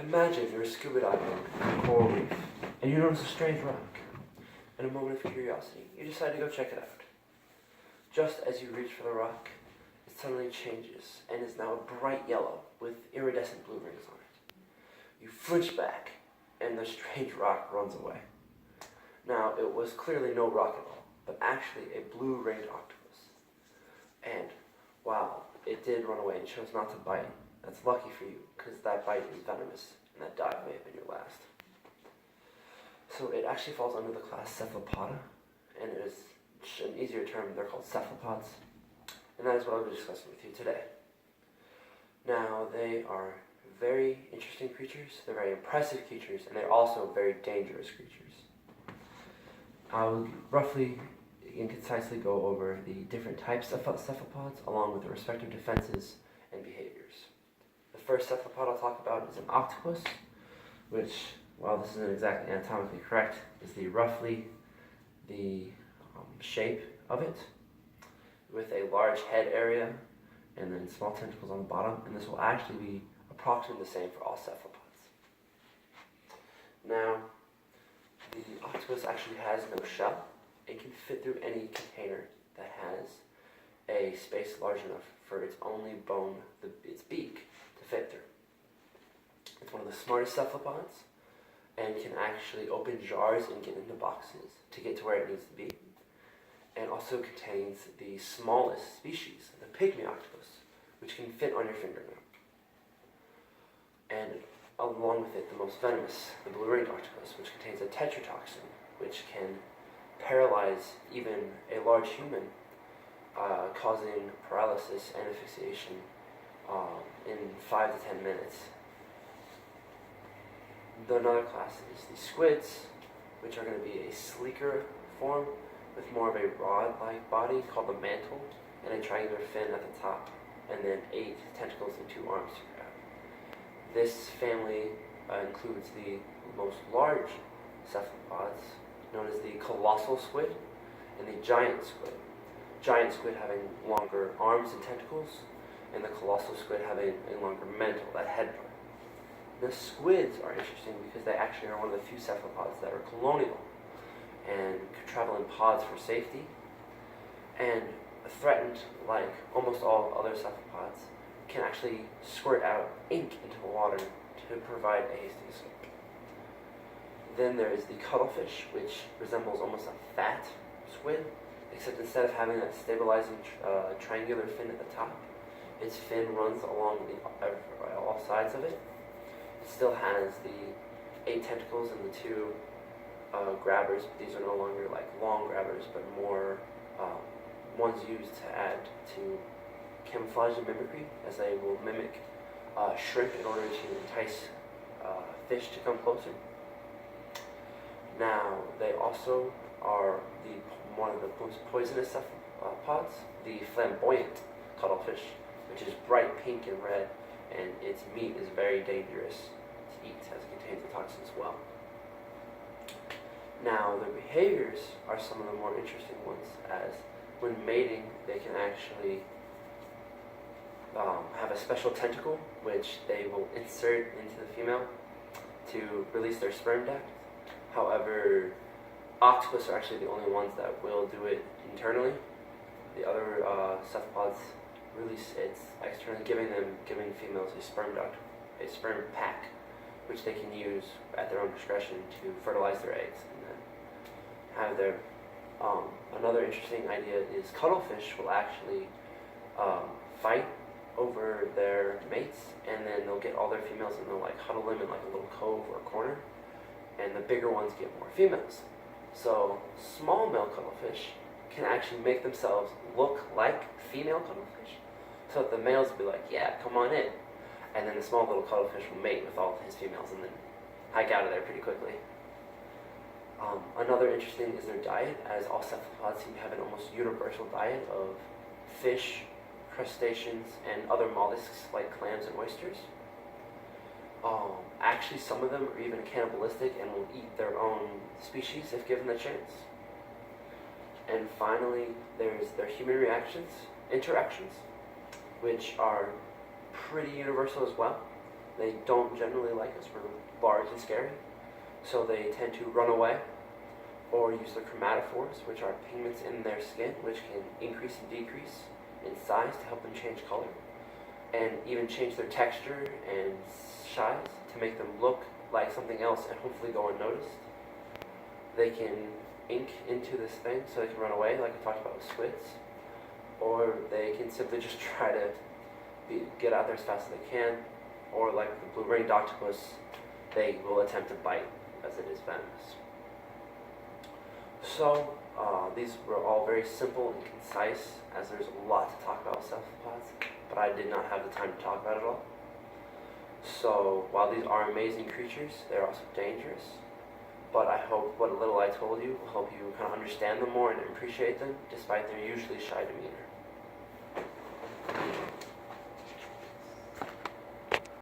Imagine you're scuba diving in a coral reef and you notice a strange rock. In a moment of curiosity, you decide to go check it out. Just as you reach for the rock, it suddenly changes and is now a bright yellow with iridescent blue rings on it. You flinch back and the strange rock runs away. Now, it was clearly no rock at all, but actually a blue-ringed octopus. And while it did run away and chose not to bite, that's lucky for you, because that bite is venomous, and that dive may have been your last. So it actually falls under the class Cephalopoda, and it is an easier term, they're called cephalopods. And that is what I'll be discussing with you today. Now, they are very interesting creatures, they're very impressive creatures, and they're also very dangerous creatures. I'll roughly and concisely go over the different types of cephalopods, along with their respective defenses and behaviors. The first cephalopod I'll talk about is an octopus, which, while this isn't exactly anatomically correct, is roughly the shape of it, with a large head area and then small tentacles on the bottom, and this will actually be approximately the same for all cephalopods. Now, the octopus actually has no shell. It can fit through any container that has a space large enough for its only bone, its beak, to fit through. It's one of the smartest cephalopods and can actually open jars and get into boxes to get to where it needs to be. And also contains the smallest species, the pygmy octopus, which can fit on your fingernail. And along with it, the most venomous, the blue-ringed octopus, which contains a tetrotoxin, which can paralyze even a large human, causing paralysis and asphyxiation in 5 to 10 minutes. Another class is the squids, which are going to be a sleeker form with more of a rod-like body called the mantle, and a triangular fin at the top, and then 8 tentacles and 2 arms to grab. This family includes the most large cephalopods, known as the colossal squid and the giant squid. Giant squid having longer arms and tentacles, and the colossal squid having a longer mantle, that head part. The squids are interesting because they actually are one of the few cephalopods that are colonial and could travel in pods for safety, and threatened, like almost all other cephalopods, can actually squirt out ink into the water to provide a hasty escape. Then there is the cuttlefish, which resembles almost a fat squid, except instead of having that stabilizing triangular fin at the top, its fin runs along all sides of it. It still has the 8 tentacles and the 2 grabbers, but these are no longer like long grabbers, but more ones used to add to camouflage and mimicry, as they will mimic shrimp in order to entice fish to come closer. Now, they also are one of the most poisonous cephalopods, the flamboyant cuttlefish, which is bright pink and red, and its meat is very dangerous to eat as it contains the toxin as well. Now, their behaviors are some of the more interesting ones, as when mating, they can actually have a special tentacle, which they will insert into the female to release their sperm duct. However, octopus are actually the only ones that will do it internally. The other cephalopods release it externally, giving females a sperm duct, a sperm pack, which they can use at their own discretion to fertilize their eggs and then have their. Another interesting idea is cuttlefish will actually fight over their mates, and then they'll get all their females and they'll like huddle them in like a little cove or a corner, and the bigger ones get more females. So small male cuttlefish can actually make themselves look like female cuttlefish, so that the males will be like, yeah, come on in, and then the small little cuttlefish will mate with all of his females and then hike out of there pretty quickly. Another interesting is their diet, as all cephalopods seem to have an almost universal diet of fish, crustaceans, and other mollusks like clams and oysters. Actually, some of them are even cannibalistic and will eat their own species if given the chance. And finally, there's their human interactions, which are pretty universal as well. They don't generally like us. We're large and scary, so they tend to run away or use their chromatophores, which are pigments in their skin, which can increase and decrease in size to help them change color, and even change their texture and size to make them look like something else and hopefully go unnoticed. They can ink into this thing so they can run away, like I talked about with squids, or they can simply just try to get out there as fast as they can, or like the blue-ringed octopus, they will attempt to bite as it is venomous. So these were all very simple and concise, as there's a lot to talk about with cephalopods, but I did not have the time to talk about it all. So while these are amazing creatures, they're also dangerous. But I hope what little I told you will help you kind of understand them more and appreciate them, despite their usually shy demeanor.